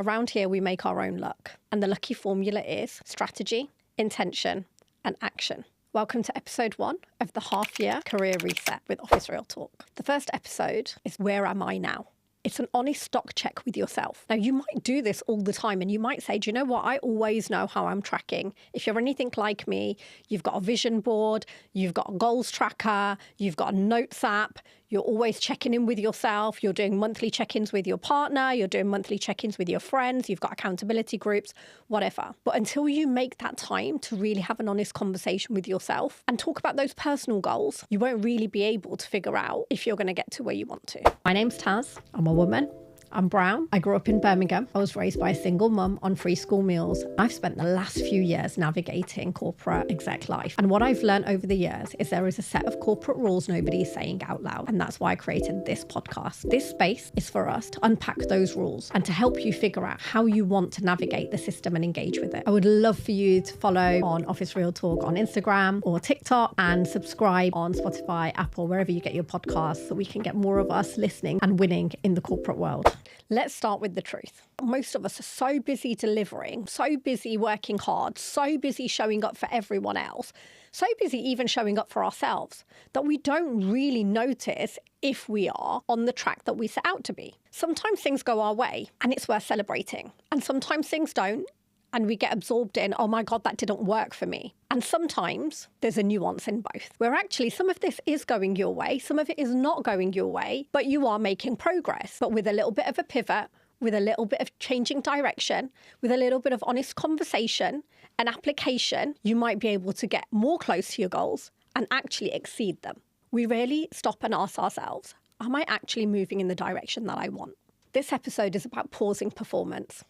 Around here, we make our own luck. And the lucky formula is strategy, intention, and action. Welcome to episode 1 of the half-year career reset with Office Real Talk. The first episode is Where Am I Now? It's an honest stock check with yourself. Now, you might do this all the time and you might say, do you know what? I always know how I'm tracking. If you're anything like me, you've got a vision board, you've got a goals tracker, you've got a notes app, you're always checking in with yourself, you're doing monthly check-ins with your partner, you're doing monthly check-ins with your friends, you've got accountability groups, whatever. But until you make that time to really have an honest conversation with yourself and talk about those personal goals, you won't really be able to figure out if you're going to get to where you want to. My name's Taz. I'm a woman. I'm brown. I grew up in Birmingham. I was raised by a single mum on free school meals. I've spent the last few years navigating corporate exec life. And what I've learned over the years is there is a set of corporate rules nobody is saying out loud. And that's why I created this podcast. This space is for us to unpack those rules and to help you figure out how you want to navigate the system and engage with it. I would love for you to follow on Office Real Talk on Instagram or TikTok and subscribe on Spotify, Apple, wherever you get your podcasts so we can get more of us listening and winning in the corporate world. Let's start with the truth. Most of us are so busy delivering, so busy working hard, so busy showing up for everyone else, so busy even showing up for ourselves that we don't really notice if we are on the track that we set out to be. Sometimes things go our way and it's worth celebrating. And sometimes things don't. And we get absorbed in, oh my God, that didn't work for me. And sometimes there's a nuance in both, where actually some of this is going your way, some of it is not going your way, but you are making progress. But with a little bit of a pivot, with a little bit of changing direction, with a little bit of honest conversation and application, you might be able to get more close to your goals and actually exceed them. We rarely stop and ask ourselves, am I actually moving in the direction that I want? This episode is about pausing performance.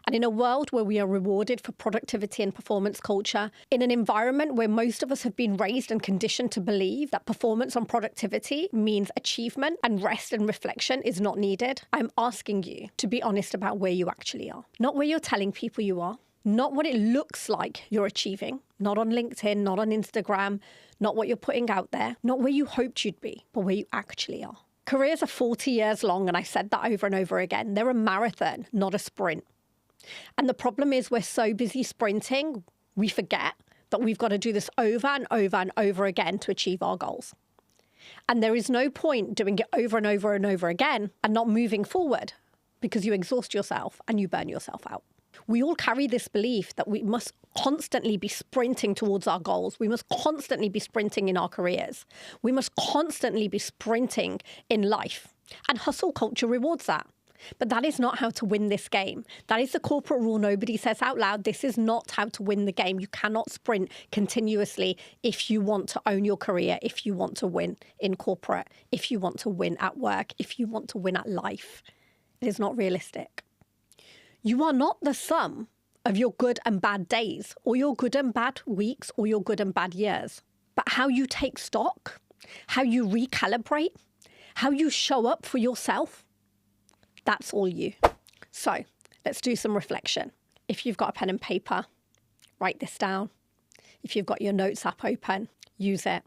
And in a world where we are rewarded for productivity and performance culture, in an environment where most of us have been raised and conditioned to believe that performance and productivity means achievement and rest and reflection is not needed, I'm asking you to be honest about where you actually are. Not where you're telling people you are, not what it looks like you're achieving, not on LinkedIn, not on Instagram, not what you're putting out there, not where you hoped you'd be, but where you actually are. Careers are 40 years long, and I said that over and over again. They're a marathon, not a sprint. And the problem is we're so busy sprinting, we forget that we've got to do this over and over and over again to achieve our goals. And there is no point doing it over and over and over again and not moving forward because you exhaust yourself and you burn yourself out. We all carry this belief that we must constantly be sprinting towards our goals. We must constantly be sprinting in our careers. We must constantly be sprinting in life. And hustle culture rewards that. But that is not how to win this game. That is the corporate rule nobody says out loud. This is not how to win the game. You cannot sprint continuously if you want to own your career, if you want to win in corporate, if you want to win at work, if you want to win at life. It is not realistic. You are not the sum of your good and bad days, or your good and bad weeks, or your good and bad years. But how you take stock, how you recalibrate, how you show up for yourself, that's all you. So let's do some reflection. If you've got a pen and paper, write this down. If you've got your notes app open, use it.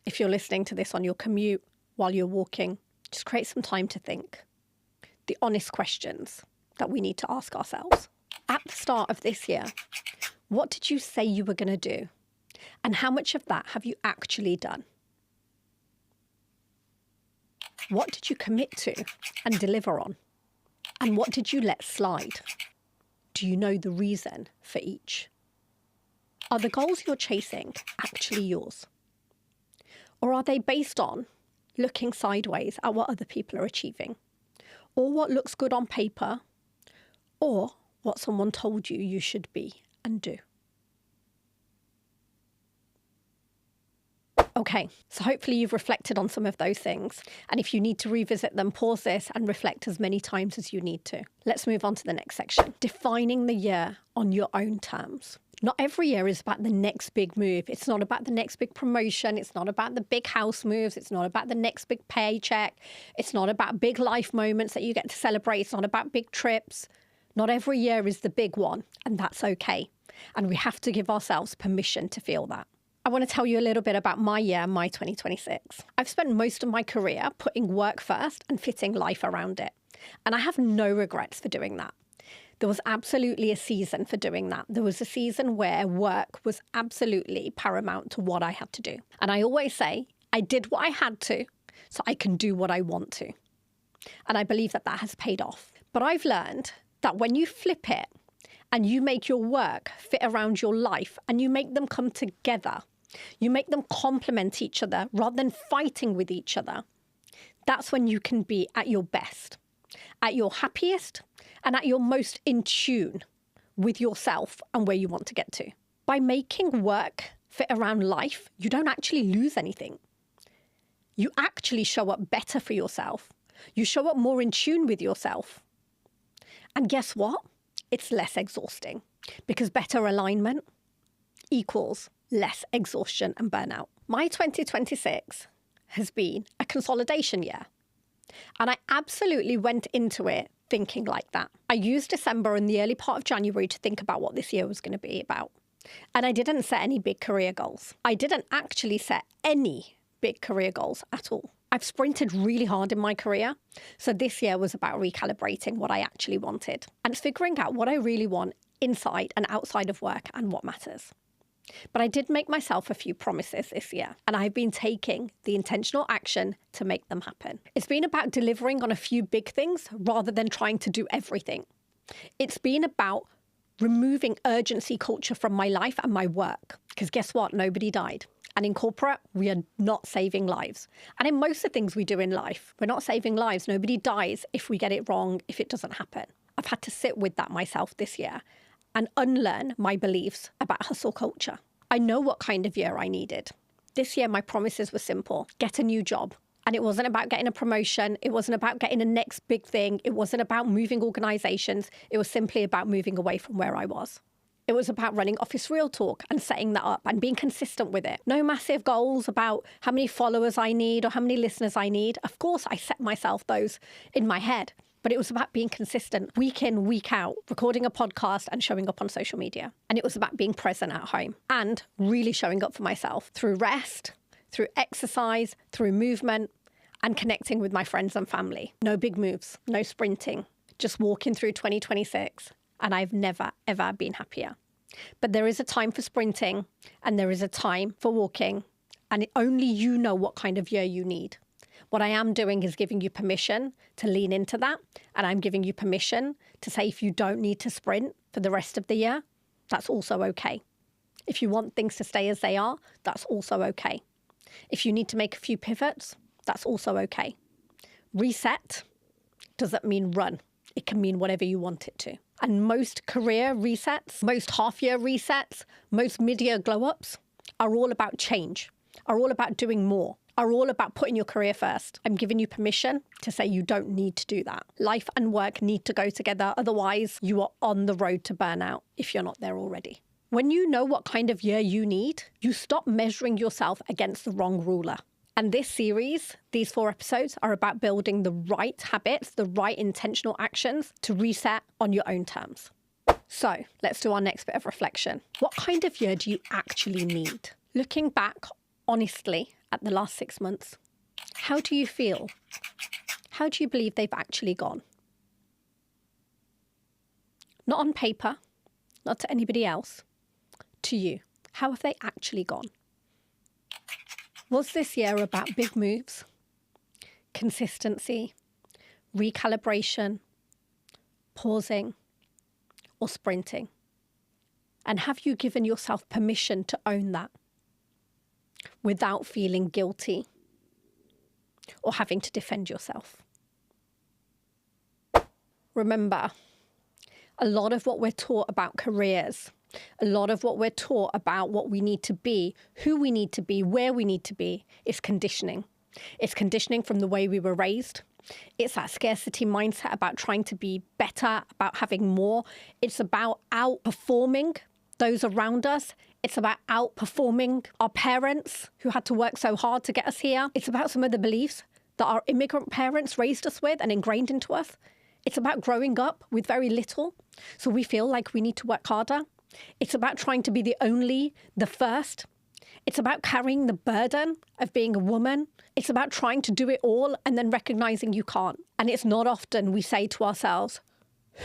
If you're listening to this on your commute while you're walking, just create some time to think. The honest questions that we need to ask ourselves. At the start of this year, what did you say you were going to do? And how much of that have you actually done? What did you commit to and deliver on? And what did you let slide? Do you know the reason for each? Are the goals you're chasing actually yours? Or are they based on looking sideways at what other people are achieving? Or what looks good on paper? Or what someone told you you should be and do? Okay, so hopefully you've reflected on some of those things. And if you need to revisit them, pause this and reflect as many times as you need to. Let's move on to the next section. Defining the year on your own terms. Not every year is about the next big move. It's not about the next big promotion. It's not about the big house moves. It's not about the next big paycheck. It's not about big life moments that you get to celebrate. It's not about big trips. Not every year is the big one, and that's okay. And we have to give ourselves permission to feel that. I want to tell you a little bit about my year, my 2026. I've spent most of my career putting work first and fitting life around it. And I have no regrets for doing that. There was absolutely a season for doing that. There was a season where work was absolutely paramount to what I had to do. And I always say, I did what I had to, so I can do what I want to. And I believe that that has paid off. But I've learned that when you flip it and you make your work fit around your life and you make them come together, you make them complement each other rather than fighting with each other, that's when you can be at your best, at your happiest, and at your most in tune with yourself and where you want to get to. By making work fit around life, you don't actually lose anything. You actually show up better for yourself. You show up more in tune with yourself. And guess what? It's less exhausting, because better alignment equals less exhaustion and burnout. My 2026 has been a consolidation year. And I absolutely went into it thinking like that. I used December and the early part of January to think about what this year was going to be about. And I didn't set any big career goals. I didn't actually set any big career goals at all. I've sprinted really hard in my career. So this year was about recalibrating what I actually wanted and figuring out what I really want inside and outside of work and what matters. But I did make myself a few promises this year, and I've been taking the intentional action to make them happen. It's been about delivering on a few big things rather than trying to do everything. It's been about removing urgency culture from my life and my work. Because guess what? Nobody died. And in corporate, we are not saving lives. And in most of the things we do in life, we're not saving lives. Nobody dies if we get it wrong, if it doesn't happen. I've had to sit with that myself this year and unlearn my beliefs about hustle culture. I know what kind of year I needed. This year, my promises were simple. Get a new job. And it wasn't about getting a promotion. It wasn't about getting the next big thing. It wasn't about moving organizations. It was simply about moving away from where I was. It was about running Office Real Talk and setting that up and being consistent with it. No massive goals about how many followers I need or how many listeners I need. Of course, I set myself those in my head. But it was about being consistent, week in, week out, recording a podcast and showing up on social media. And it was about being present at home and really showing up for myself through rest, through exercise, through movement, and connecting with my friends and family. No big moves, no sprinting, just walking through 2026. And I've never, ever been happier. But there is a time for sprinting and there is a time for walking. And only you know what kind of year you need. What I am doing is giving you permission to lean into that. And I'm giving you permission to say if you don't need to sprint for the rest of the year, that's also okay. If you want things to stay as they are, that's also okay. If you need to make a few pivots, that's also okay. Reset doesn't mean run. It can mean whatever you want it to. And most career resets, most half-year resets, most mid-year glow-ups are all about change, are all about doing more, are all about putting your career first. I'm giving you permission to say you don't need to do that. Life and work need to go together. Otherwise, you are on the road to burnout if you're not there already. When you know what kind of year you need, you stop measuring yourself against the wrong ruler. And this series, these 4 episodes, are about building the right habits, the right intentional actions to reset on your own terms. So let's do our next bit of reflection. What kind of year do you actually need? Looking back honestly at the last 6 months, how do you feel? How do you believe they've actually gone? Not on paper, not to anybody else, to you. How have they actually gone? Was this year about big moves, consistency, recalibration, pausing, or sprinting? And have you given yourself permission to own that without feeling guilty or having to defend yourself? Remember, a lot of what we're taught about careers, a lot of what we're taught about what we need to be, who we need to be, where we need to be, is conditioning. It's conditioning from the way we were raised. It's that scarcity mindset about trying to be better, about having more. It's about outperforming those around us. It's about outperforming our parents who had to work so hard to get us here. It's about some of the beliefs that our immigrant parents raised us with and ingrained into us. It's about growing up with very little, so we feel like we need to work harder. It's about trying to be the only, the first. It's about carrying the burden of being a woman. It's about trying to do it all and then recognizing you can't. And it's not often we say to ourselves,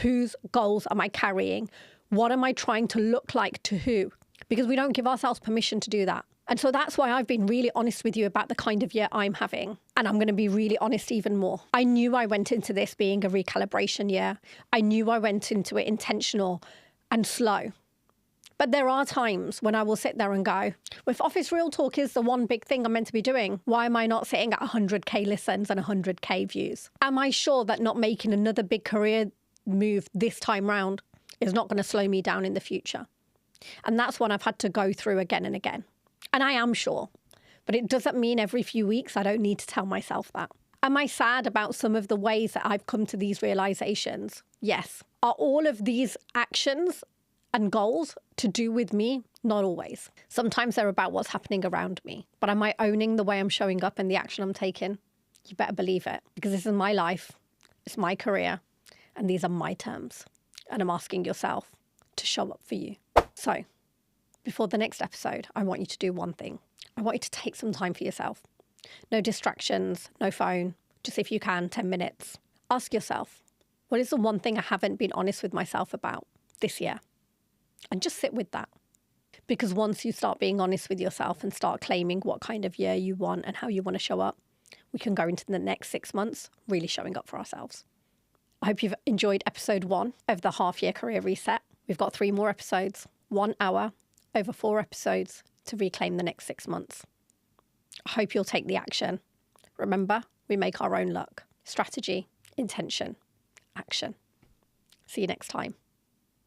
Whose goals am I carrying? What am I trying to look like to who? Because we don't give ourselves permission to do that. And so that's why I've been really honest with you about the kind of year I'm having. And I'm going to be really honest even more. I knew I went into this being a recalibration year. I knew I went into it intentional and slow. But there are times when I will sit there and go, if Office Real Talk is the one big thing I'm meant to be doing, why am I not sitting at 100K listens and 100K views? Am I sure that not making another big career move this time round is not going to slow me down in the future? And that's what I've had to go through again and again. And I am sure, but it doesn't mean every few weeks I don't need to tell myself that. Am I sad about some of the ways that I've come to these realizations? Yes. Are all of these actions and goals to do with me? Not always. Sometimes they're about what's happening around me. But am I owning the way I'm showing up and the action I'm taking? You better believe it, because this is my life, it's my career, and these are my terms. And I'm asking yourself to show up for you. So, before the next episode, I want you to do one thing. I want you to take some time for yourself. No distractions, no phone, just if you can, 10 minutes. Ask yourself, what is the one thing I haven't been honest with myself about this year? And just sit with that. Because once you start being honest with yourself and start claiming what kind of year you want and how you want to show up, we can go into the next 6 months really showing up for ourselves. I hope you've enjoyed episode 1 of the half-year career reset. We've got 3 more episodes, 1 hour, over 4 episodes to reclaim the next 6 months. I hope you'll take the action. Remember, we make our own luck. Strategy, intention, action. See you next time.